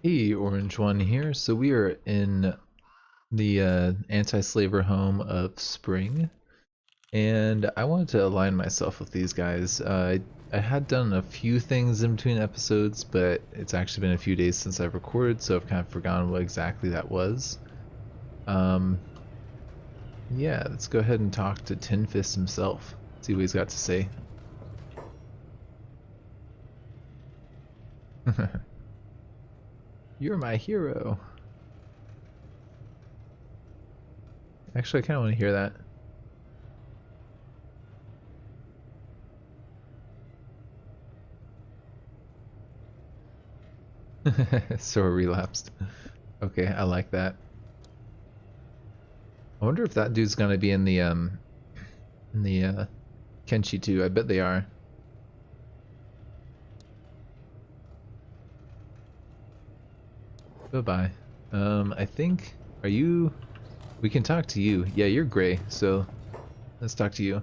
Hey, Orange One here. So we are in the anti-slaver home of Spring, and I wanted to align myself with these guys. I had done a few things in between episodes, but it's actually been a few days since I've recorded, so I've kind of forgotten what exactly that was. Um, yeah, let's go ahead and talk to Tin Fist himself, see what he's got to say. You're my hero. Actually, I kind of want to hear that. So relapsed. Okay, I like that. I wonder if that dude's gonna be in the Kenshi too. I bet they are. Bye-bye. I think, are you, we can talk to you. Yeah, you're gray, so let's talk to you.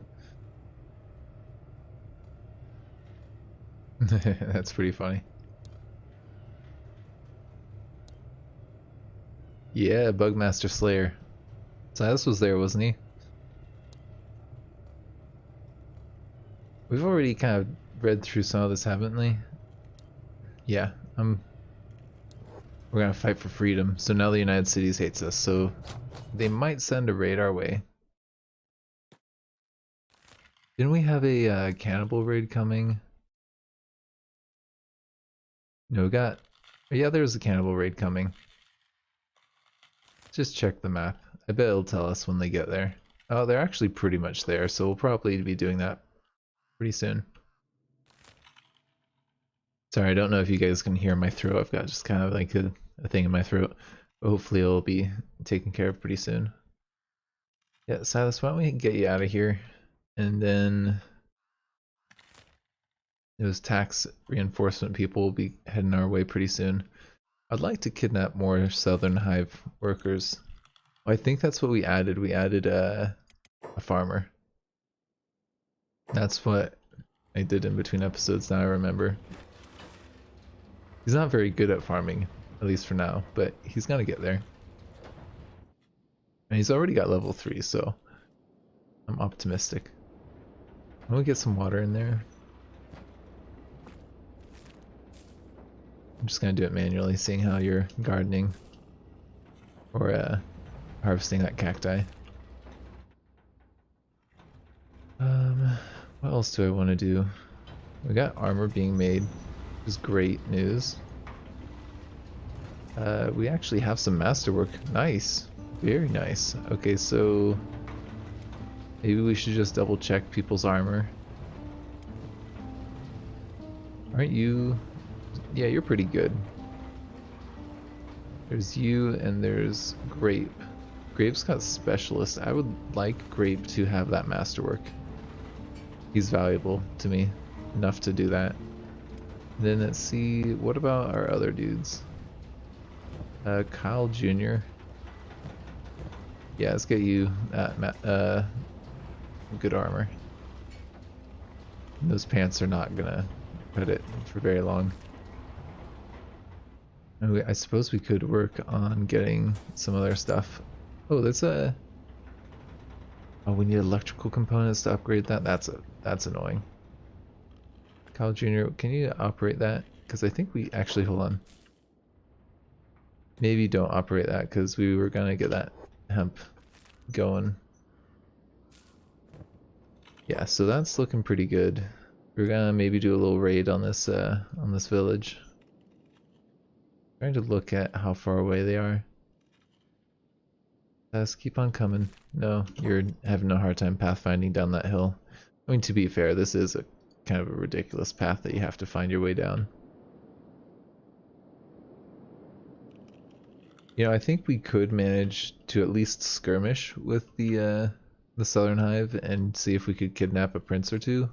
That's pretty funny. Yeah, Bugmaster Slayer. Silas was there, wasn't he? We've already kind of read through some of this, haven't we? Yeah, we're gonna fight for freedom. So now the United Cities hates us, so they might send a raid our way. Didn't we have a cannibal raid coming? No, we got... Yeah, there's a cannibal raid coming. Just check the map. I bet it'll tell us when they get there. Oh, they're actually pretty much there, so we'll probably be doing that pretty soon. Sorry, I don't know if you guys can hear my throat. I've got just kind of like a thing in my throat. But hopefully it'll be taken care of pretty soon. Yeah, Silas, why don't we get you out of here? And then those tax reinforcement people will be heading our way pretty soon. I'd like to kidnap more Southern Hive workers. I think that's what we added. We added a farmer. That's what I did in between episodes, now I remember. He's not very good at farming, at least for now, but he's gonna get there. And he's already got level 3, so I'm optimistic. I'm gonna get some water in there. I'm just gonna do it manually, seeing how you're gardening or harvesting that cacti. What else do I want to do? We got armor being made, which is great news. We actually have some masterwork. Nice. Very nice. Okay, so maybe we should just double check people's armor. Aren't you? Yeah, you're pretty good. There's you and there's Grape. Grape's got specialist. I would like Grape to have that masterwork. He's valuable to me enough to do that. Then let's see, what about our other dudes? Kyle Jr. Yeah, let's get you good armor. Those pants are not gonna cut it for very long. And I suppose we could work on getting some other stuff. Oh, that's a... Oh, we need electrical components to upgrade that? That's annoying. Kyle Jr., can you operate that? Because I think we actually, hold on. Maybe don't operate that because we were gonna get that hemp going. Yeah, so that's looking pretty good. We're gonna maybe do a little raid on this village. Trying to look at how far away they are. Let's keep on coming. No, you're having a hard time pathfinding down that hill. I mean, to be fair, this is a kind of a ridiculous path that you have to find your way down. You know, I think we could manage to at least skirmish with the Southern Hive and see if we could kidnap a prince or two.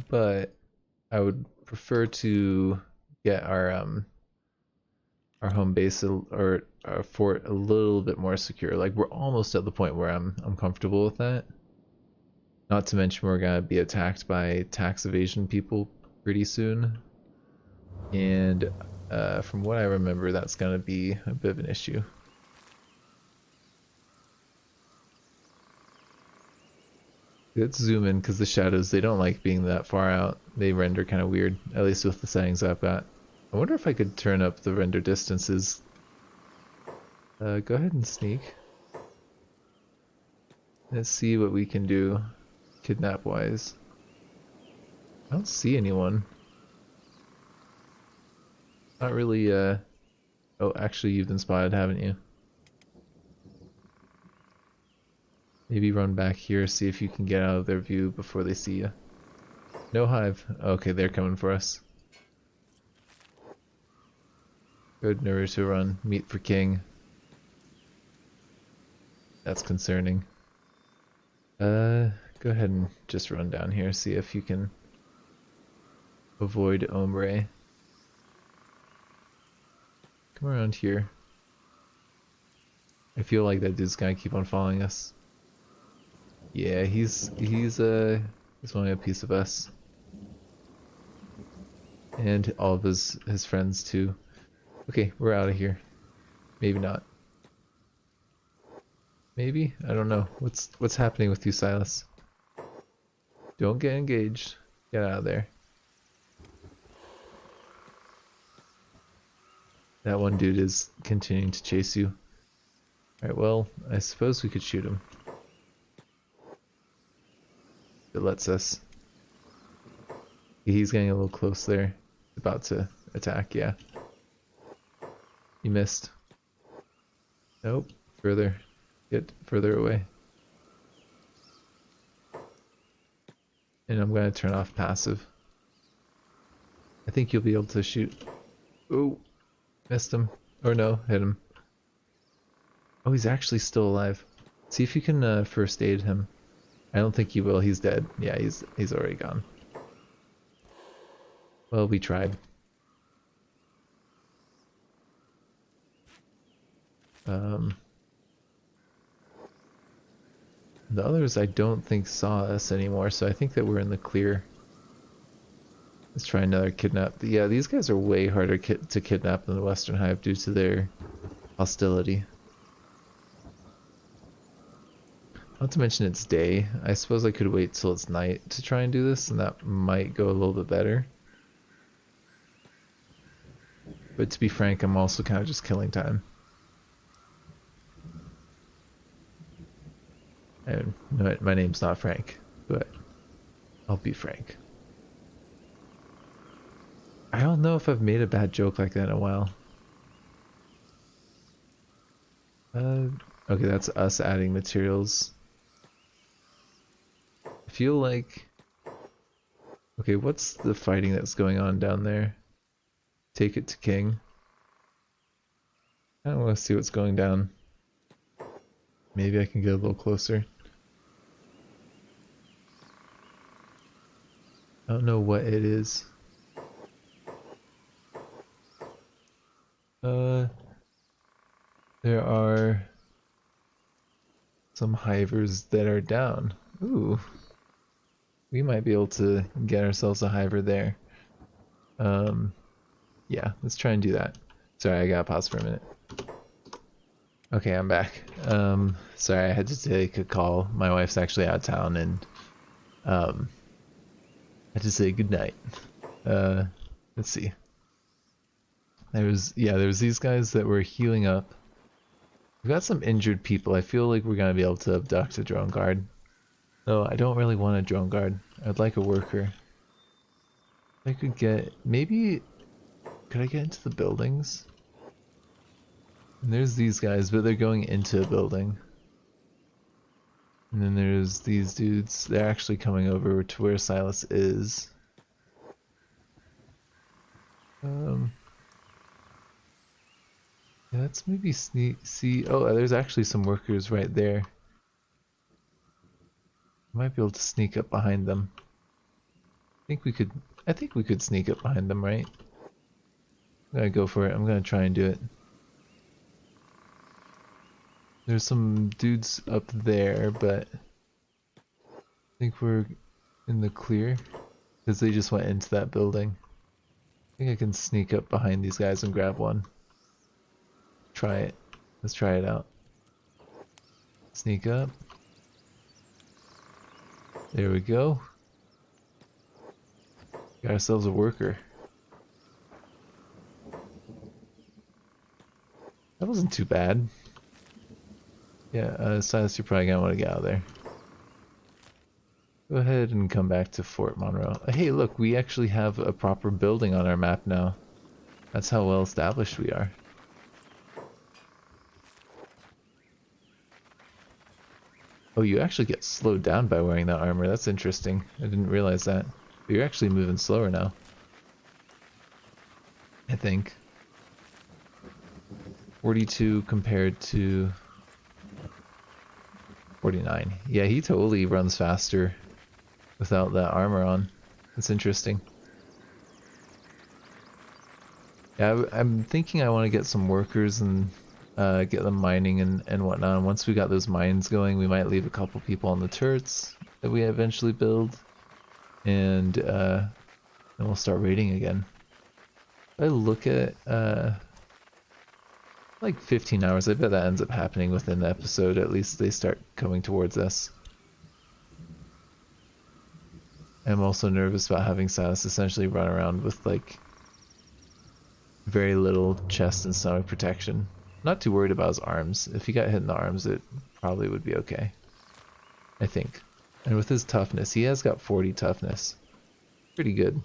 But I would prefer to get our home base or our fort a little bit more secure. Like, we're almost at the point where I'm comfortable with that. Not to mention we're gonna be attacked by tax evasion people pretty soon. And From what I remember, that's gonna be a bit of an issue. Let's zoom in because the shadows, they don't like being that far out. They render kind of weird, at least with the settings I've got. I wonder if I could turn up the render distances. Go ahead and sneak. Let's see what we can do kidnap wise. I don't see anyone. Not really, oh, actually you've been spotted, haven't you? Maybe run back here, see if you can get out of their view before they see you. No hive. Okay, they're coming for us. Good, nowhere to run. Meet for king. That's concerning. Go ahead and just run down here, see if you can avoid ombre. Come around here. I feel like that dude's gonna keep on following us. Yeah, he's wanting a piece of us. And all of his friends too. Okay, we're out of here. Maybe not. Maybe? I don't know. What's happening with you, Silas? Don't get engaged. Get out of there. That one dude is continuing to chase you. Alright, well, I suppose we could shoot him. It lets us. He's getting a little close there. About to attack, yeah. You missed. Nope. Further. Get further away. And I'm gonna turn off passive. I think you'll be able to shoot. Oh, missed him. Or no, hit him. Oh, he's actually still alive. See if you can first aid him. I don't think you will. He's dead. Yeah, he's already gone. Well, we tried. The others I don't think saw us anymore, so I think that we're in the clear. Let's try another kidnap. Yeah, these guys are way harder to kidnap than the Western Hive due to their hostility. Not to mention it's day. I suppose I could wait till it's night to try and do this, and that might go a little bit better. But to be frank, I'm also kind of just killing time. And no, my name's not Frank, but I'll be Frank. I don't know if I've made a bad joke like that in a while. Okay, that's us adding materials. I feel like... Okay, what's the fighting that's going on down there? Take it to king. I don't want to see what's going down. Maybe I can get a little closer. I don't know what it is. There are some hivers that are down. Ooh. We might be able to get ourselves a hiver there. Yeah, let's try and do that. Sorry, I gotta pause for a minute. Okay, I'm back. Sorry, I had to take a call. My wife's actually out of town and I had to say goodnight. Let's see. There was these guys that were healing up. We've got some injured people. I feel like we're gonna be able to abduct a drone guard. No, I don't really want a drone guard. I'd like a worker. I could get, maybe, could I get into the buildings? And there's these guys, but they're going into a building. And then there's these dudes. They're actually coming over to where Silas is. Yeah, let's maybe see. Oh, there's actually some workers right there. Might be able to sneak up behind them. I think we could sneak up behind them, right? I'm gonna go for it. I'm gonna try and do it. There's some dudes up there, but I think we're in the clear because they just went into that building. think I can sneak up behind these guys and grab one. Try it. Let's try it out. Sneak up. There we go. Got ourselves a worker. That wasn't too bad. Yeah, Silas, you're probably gonna want to get out of there. Go ahead and come back to Fort Monroe. Hey, look, we actually have a proper building on our map now. That's how well established we are. Oh, you actually get slowed down by wearing that armor. That's interesting. I didn't realize that. But you're actually moving slower now. I think. 42 compared to 49. Yeah, he totally runs faster without that armor on. That's interesting. Yeah, I'm thinking I want to get some workers and get them mining and whatnot. And once we got those mines going, we might leave a couple people on the turrets that we eventually build. And then we'll start raiding again. If I look at like 15 hours, I bet that ends up happening within the episode. At least they start coming towards us. I'm also nervous about having Silas essentially run around with like very little chest and stomach protection. Not too worried about his arms. If he got hit in the arms, it probably would be okay. I think. And with his toughness, he has got 40 toughness. Pretty good.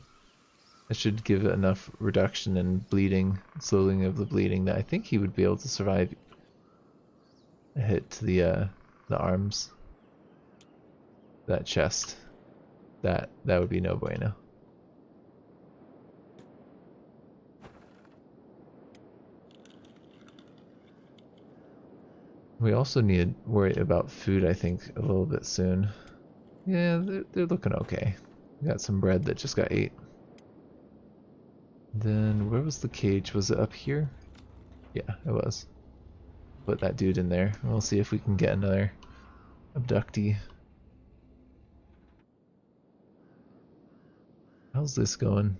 That should give it enough reduction in bleeding, slowing of the bleeding, that I think he would be able to survive a hit to the arms. That chest. That would be no bueno. We also need to worry about food, I think, a little bit soon. Yeah, they're looking okay. We got some bread that just got ate. Then, where was the cage? Was it up here? Yeah, it was. Put that dude in there. We'll see if we can get another abductee. How's this going?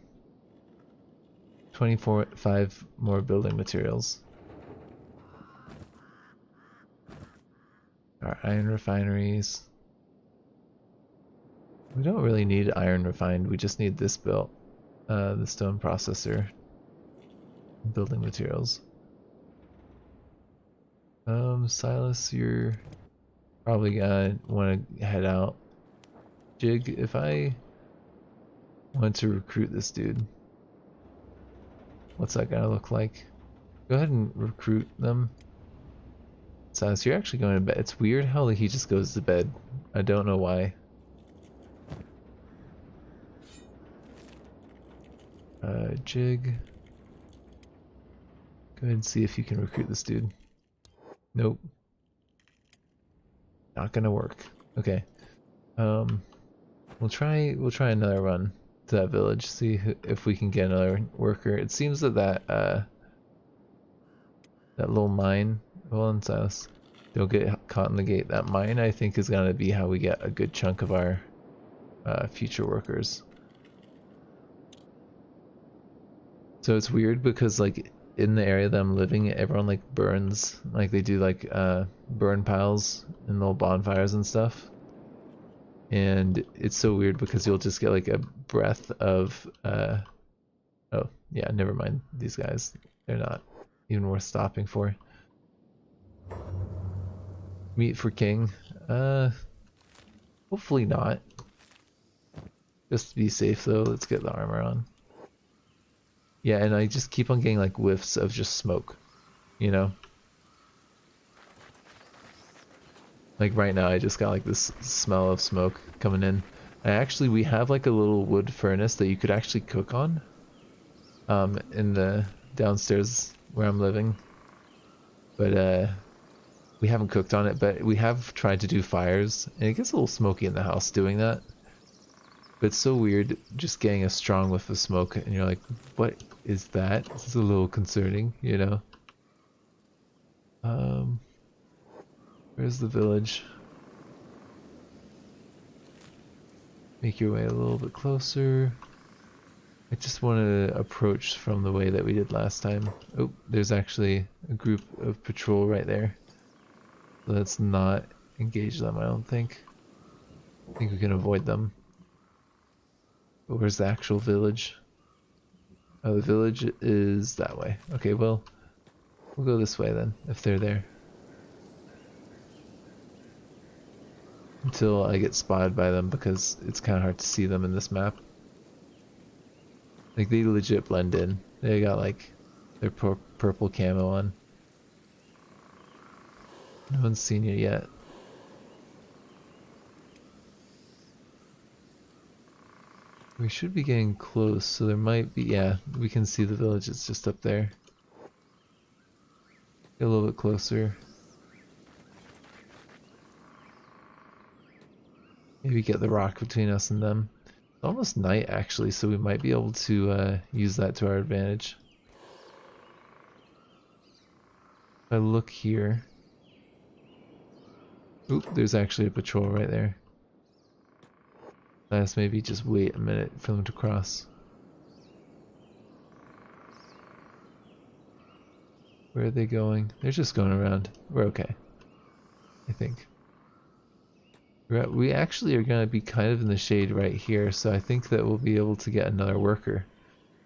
5 more building materials. Our iron refineries. We don't really need iron refined, we just need this built. The stone processor. Building materials. Silas, you're probably gonna want to head out. Jig, if I want to recruit this dude, what's that gonna look like? Go ahead and recruit them. Silas, you're actually going to bed. It's weird how he just goes to bed. I don't know why. Jig. Go ahead and see if you can recruit this dude. Nope. Not gonna work. Okay. We'll try another run to that village. See if we can get another worker. It seems that that little mine. Hold on, Silas. Don't get caught in the gate. That mine, I think, is gonna be how we get a good chunk of our future workers. So it's weird because like in the area that I'm living, everyone like burns, like they do like burn piles and little bonfires and stuff. And it's so weird because you'll just get like a breath of oh yeah, never mind these guys. They're not even worth stopping for. Meat for king. Hopefully not. Just to be safe though, let's get the armor on. Yeah, and I just keep on getting like whiffs of just smoke, you know? Like right now I just got like this smell of smoke coming in. We have like a little wood furnace that you could actually cook on in the downstairs where I'm living. But we haven't cooked on it, but we have tried to do fires, and it gets a little smoky in the house doing that. But it's so weird just getting a strong whiff of smoke and you're like, what is that? This is a little concerning, you know? Where's the village? Make your way a little bit closer. I just want to approach from the way that we did last time. Oh, there's actually a group of patrol right there. So let's not engage them, I don't think. I think we can avoid them. But where's the actual village? Oh, the village is that way. Okay, well, we'll go this way then, if they're there. Until I get spotted by them, because it's kind of hard to see them in this map. Like, they legit blend in. They got, like, their purple camo on. No one's seen you yet. We should be getting close, so there might be, yeah, we can see the village, it's just up there. Get a little bit closer. Maybe get the rock between us and them. It's almost night actually, so we might be able to use that to our advantage. If I look here... Oop, there's actually a patrol right there. Let's maybe just wait a minute for them to cross. Where are they going? They're just going around. We're okay, I think. We actually are going to be kind of in the shade right here, so I think that we'll be able to get another worker.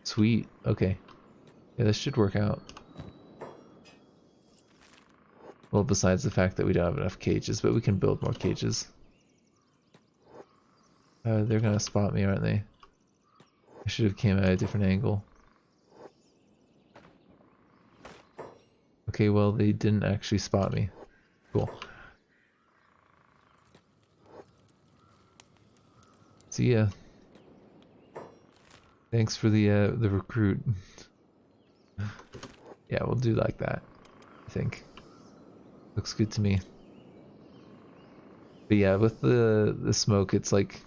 Sweet. Okay. Yeah, this should work out. Well, besides the fact that we don't have enough cages, but we can build more cages. They're going to spot me, aren't they? I should have came at a different angle. Okay, well, they didn't actually spot me. Cool. See ya. Thanks for the recruit. Yeah, we'll do like that, I think. Looks good to me. But yeah, with the smoke, it's like,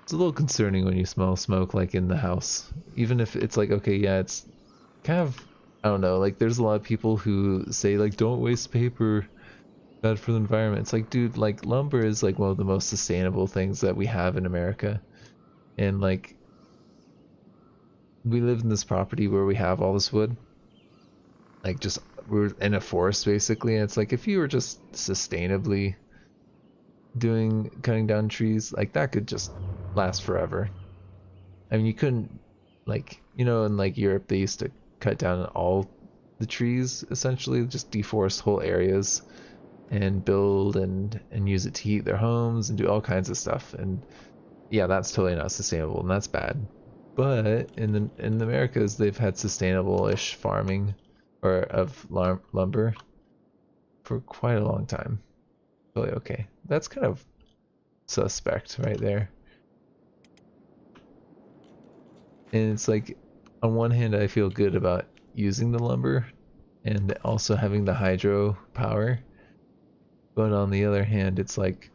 it's a little concerning when you smell smoke like in the house. Even if it's like, okay, yeah, it's kind of, I don't know, like there's a lot of people who say like, don't waste paper, bad for the environment. It's like, dude, like lumber is like one of the most sustainable things that we have in America. And like, we live in this property where we have all this wood. Like just, we're in a forest basically, and it's like if you were just sustainably cutting down trees, like that could just last forever. I mean, you couldn't, like, you know, in like Europe they used to cut down all the trees, essentially just deforest whole areas and build and use it to heat their homes and do all kinds of stuff. And yeah, that's totally not sustainable, and that's bad. But in the Americas, they've had sustainable-ish farming or of lumber for quite a long time. Totally okay. That's kind of suspect right there. And it's like, on one hand, I feel good about using the lumber and also having the hydro power. But on the other hand, it's like,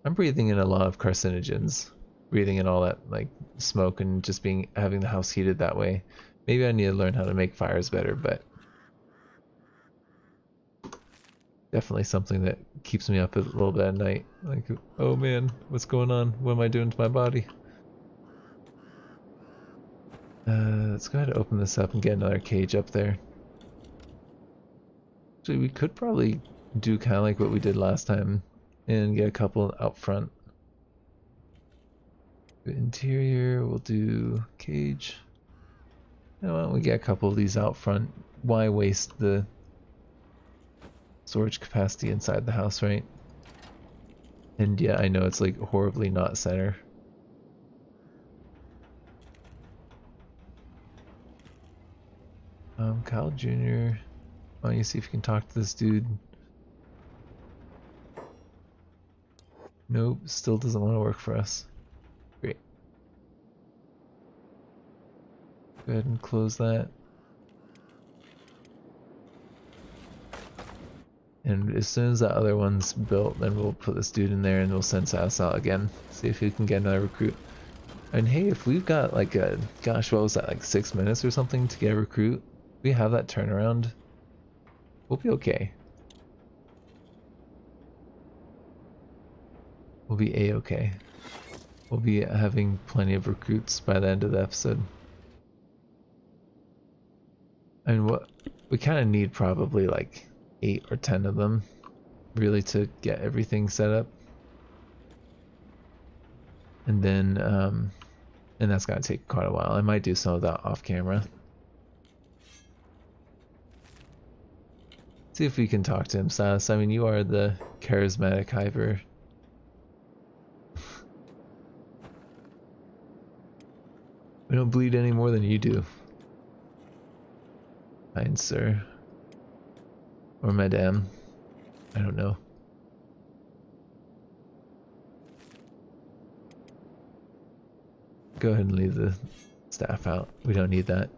I'm breathing in a lot of carcinogens. Breathing in all that like smoke and just having the house heated that way. Maybe I need to learn how to make fires better, but definitely something that keeps me up a little bit at night. Like, oh man, what's going on? What am I doing to my body? Let's go ahead and open this up and get another cage up there. Actually, we could probably do kind of like what we did last time and get a couple out front. Interior, we'll do cage. Now, why don't we get a couple of these out front? Why waste the storage capacity inside the house, right? And yeah, I know it's like horribly not center. Kyle Jr. Why don't you see if you can talk to this dude? Nope, still doesn't want to work for us. Great. Go ahead and close that. And as soon as that other one's built, then we'll put this dude in there and we'll send Sass out again. See if we can get another recruit. And hey, if we've got like a, gosh, what was that, like 6 minutes or something to get a recruit? We have that turnaround. We'll be okay. We'll be a-okay. We'll be having plenty of recruits by the end of the episode. And what we kind of need probably like 8 or 10 of them really to get everything set up. And then and that's gonna take quite a while. I might do some of that off camera. See if we can talk to him, Silas. I mean, you are the charismatic Hiver. We don't bleed any more than you do. Fine, sir. Or madame. I don't know. Go ahead and leave the staff out. We don't need that.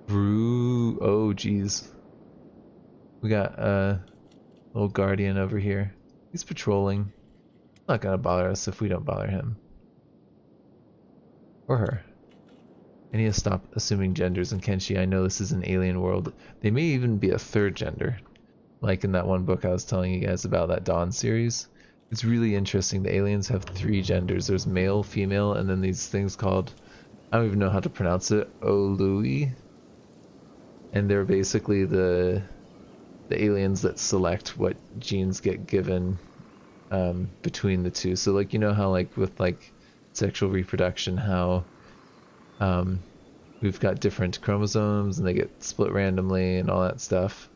Brew. Oh, jeez. We got a little guardian over here. He's patrolling. Not gonna bother us if we don't bother him. Or her. I need to stop assuming genders in Kenshi. I know this is an alien world. They may even be a third gender. Like in that one book I was telling you guys about, that Dawn series. It's really interesting. The aliens have 3 genders. There's male, female, and then these things called, I don't even know how to pronounce it, Olui. And they're basically the aliens that select what genes get given between the two. So like, you know how like with like sexual reproduction, how we've got different chromosomes and they get split randomly and all that stuff,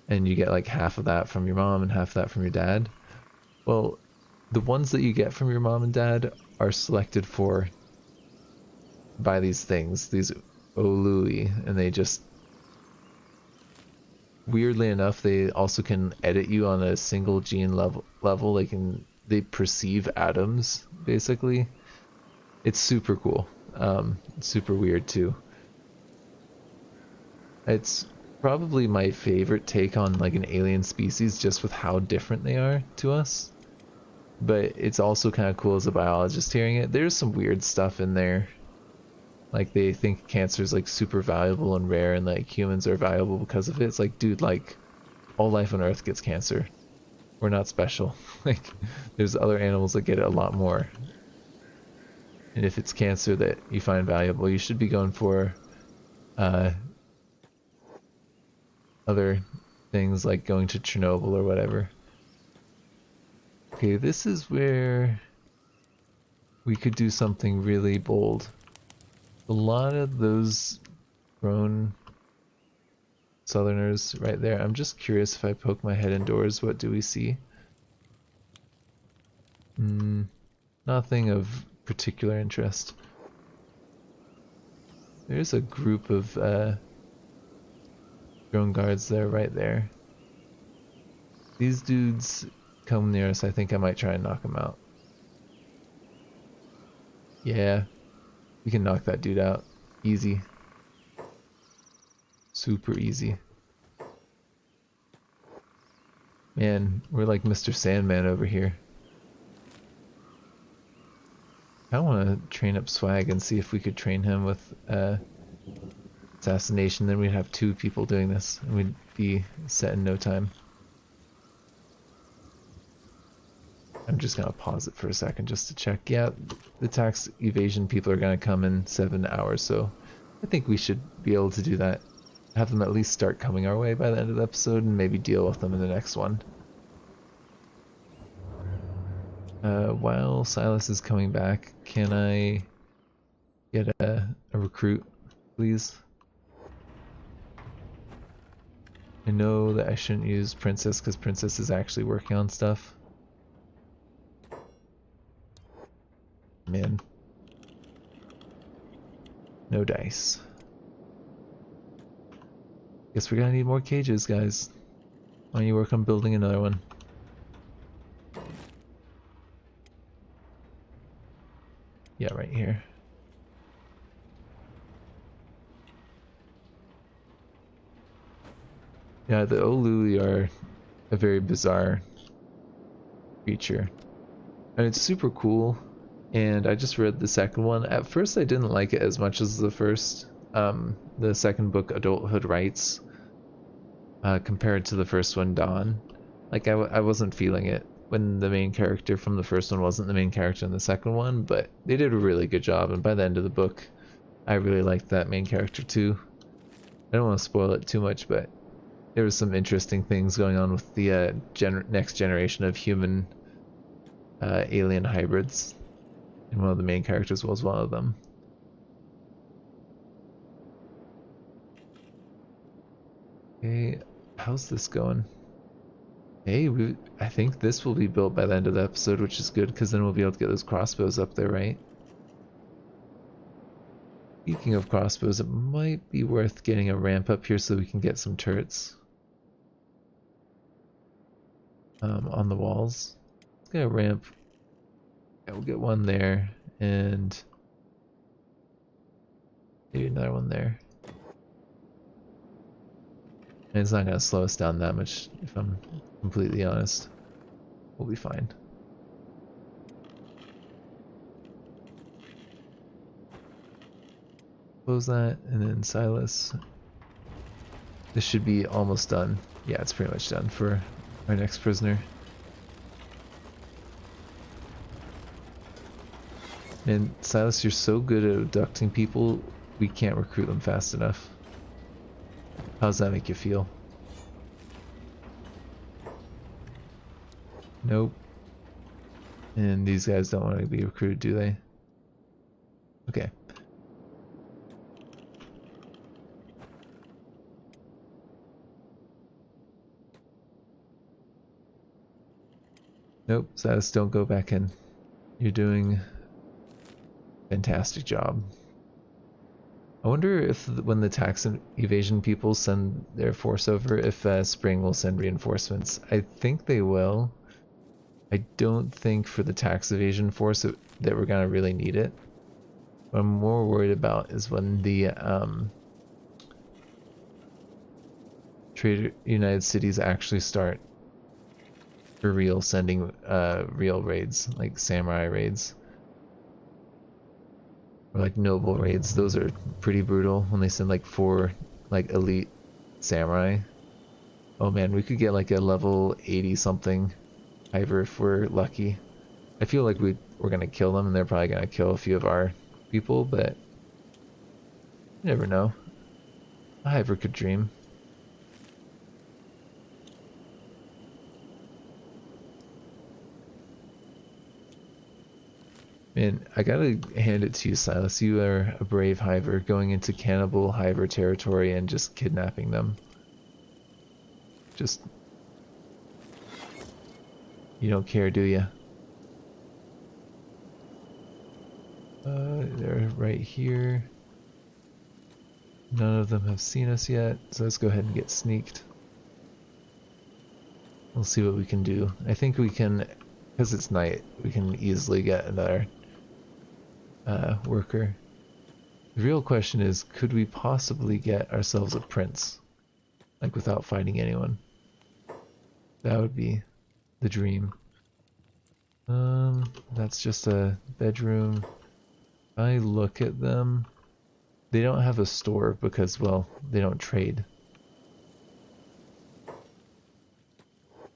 and you get like half of that from your mom and half of that from your dad. Well, the ones that you get from your mom and dad are selected for by these things, these Olui, and they just, weirdly enough, they also can edit you on a single gene level. They perceive atoms, basically. It's super cool. Super weird too. It's probably my favorite take on like an alien species, just with how different they are to us. But it's also kind of cool as a biologist hearing it. There's some weird stuff in there. Like they think cancer is like super valuable and rare, and like humans are valuable because of it. It's like, dude, like all life on Earth gets cancer. We're not special. Like there's other animals that get it a lot more. And if it's cancer that you find valuable, you should be going for other things like going to Chernobyl or whatever. Okay, this is where we could do something really bold. A lot of those grown southerners right there. I'm just curious, if I poke my head indoors, what do we see? Nothing of particular interest. There's a group of drone guards there, right there. These dudes come near us. I think I might try and knock them out. Yeah, we can knock that dude out. Easy. Super easy. Man, we're like Mr. Sandman over here. I want to train up Swag and see if we could train him with assassination. Then we'd have 2 people doing this, and we'd be set in no time. I'm just gonna pause it for a second just to check. Yeah, the tax evasion people are gonna come in 7 hours, so I think we should be able to do that. Have them at least start coming our way by the end of the episode, and maybe deal with them in the next one. While Silas is coming back, can I get a recruit, please? I know that I shouldn't use Princess because Princess is actually working on stuff. Man. No dice. Guess we're gonna need more cages, guys. Why don't you work on building another one? Yeah, right here. Yeah, the Olui are a very bizarre creature. And it's super cool. And I just read the second one. At first I didn't like it as much as the first. The second book, Adulthood Rights, compared to the first one, Dawn. Like I wasn't feeling it when the main character from the first one wasn't the main character in the second one, but they did a really good job, and by the end of the book I really liked that main character too. I don't want to spoil it too much, but there was some interesting things going on with the next generation of human alien hybrids, and one of the main characters was one of them. Okay, how's this going? Hey, I think this will be built by the end of the episode, which is good, because then we'll be able to get those crossbows up there, right? Speaking of crossbows, it might be worth getting a ramp up here so we can get some turrets on the walls. Let's get a ramp. Yeah, we'll get one there, and maybe another one there. And it's not going to slow us down that much, if I'm completely honest. We'll be fine. Close that, and then Silas. This should be almost done. Yeah, it's pretty much done for our next prisoner. And Silas, you're so good at abducting people, we can't recruit them fast enough. How does that make you feel? Nope. And these guys don't want to be recruited, do they? Okay. Nope, Silas, don't go back in. You're doing a fantastic job. I wonder if when the tax evasion people send their force over, if Spring will send reinforcements. I think they will. I don't think for the tax evasion force that we're gonna really need it. What I'm more worried about is when the United Cities actually start for real sending real raids, like samurai raids. Or like noble raids. Those are pretty brutal when they send like 4 like elite samurai. Oh man, we could get like a level 80 something Hiver if we're lucky. I feel like we're gonna kill them and they're probably gonna kill a few of our people, but you never know. A Hiver could dream. Man, I gotta hand it to you, Silas. You are a brave Hiver going into cannibal Hiver territory and just kidnapping them. Just... you don't care, do you? They're right here. None of them have seen us yet, so let's go ahead and get sneaked. We'll see what we can do. I think we can, because it's night, we can easily get another worker. The real question is, could we possibly get ourselves a prince? Like without fighting anyone? That would be the dream. That's just a bedroom. If I look at them, they don't have a store because, well, they don't trade.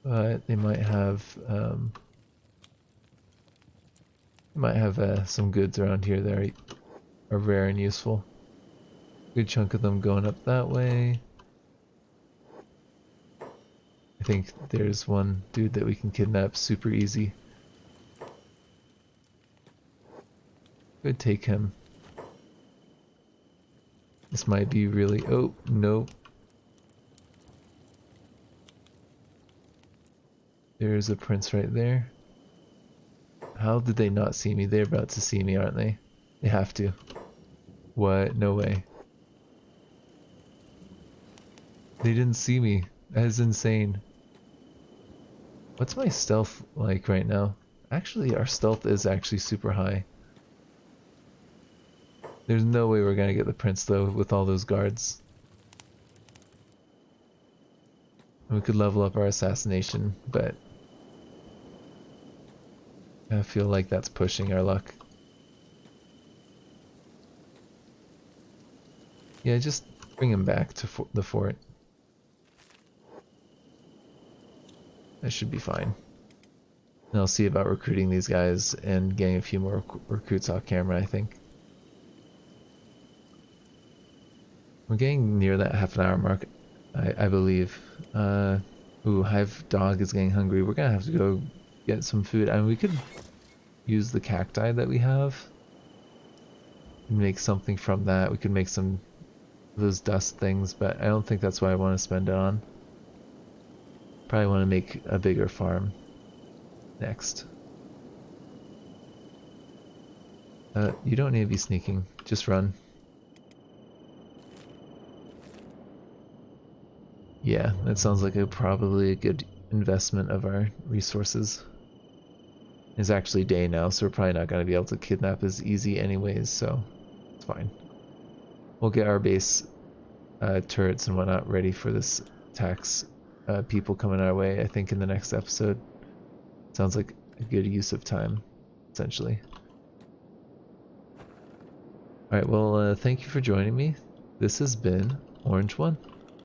But they might have some goods around here that are rare and useful. Good chunk of them going up that way. I think there's one dude that we can kidnap super easy. Could take him. This might be really... oh, nope. There's a prince right there. How did they not see me? They're about to see me, aren't they? They have to. What? No way. They didn't see me. That is insane. What's my stealth like right now? Actually, our stealth is actually super high. There's no way we're gonna get the prince though with all those guards. And we could level up our assassination, but I feel like that's pushing our luck. Yeah, just bring him back to the fort. That should be fine. And I'll see about recruiting these guys and getting a few more recruits off camera, I think. We're getting near that half-an-hour mark, I believe. Ooh, Hive Dog is getting hungry. We're gonna have to go get some food. I mean, we could use the cacti that we have and make something from that. We could make some of those dust things, but I don't think that's what I want to spend it on. Probably want to make a bigger farm next. You don't need to be sneaking. Just run. Yeah, that sounds like probably a good investment of our resources. It's actually day now, so we're probably not going to be able to kidnap as easy anyways, so it's fine. We'll get our base turrets and whatnot ready for this tax people coming our way, I think, in the next episode. Sounds like a good use of time, essentially. Alright, well, thank you for joining me. This has been Orange One.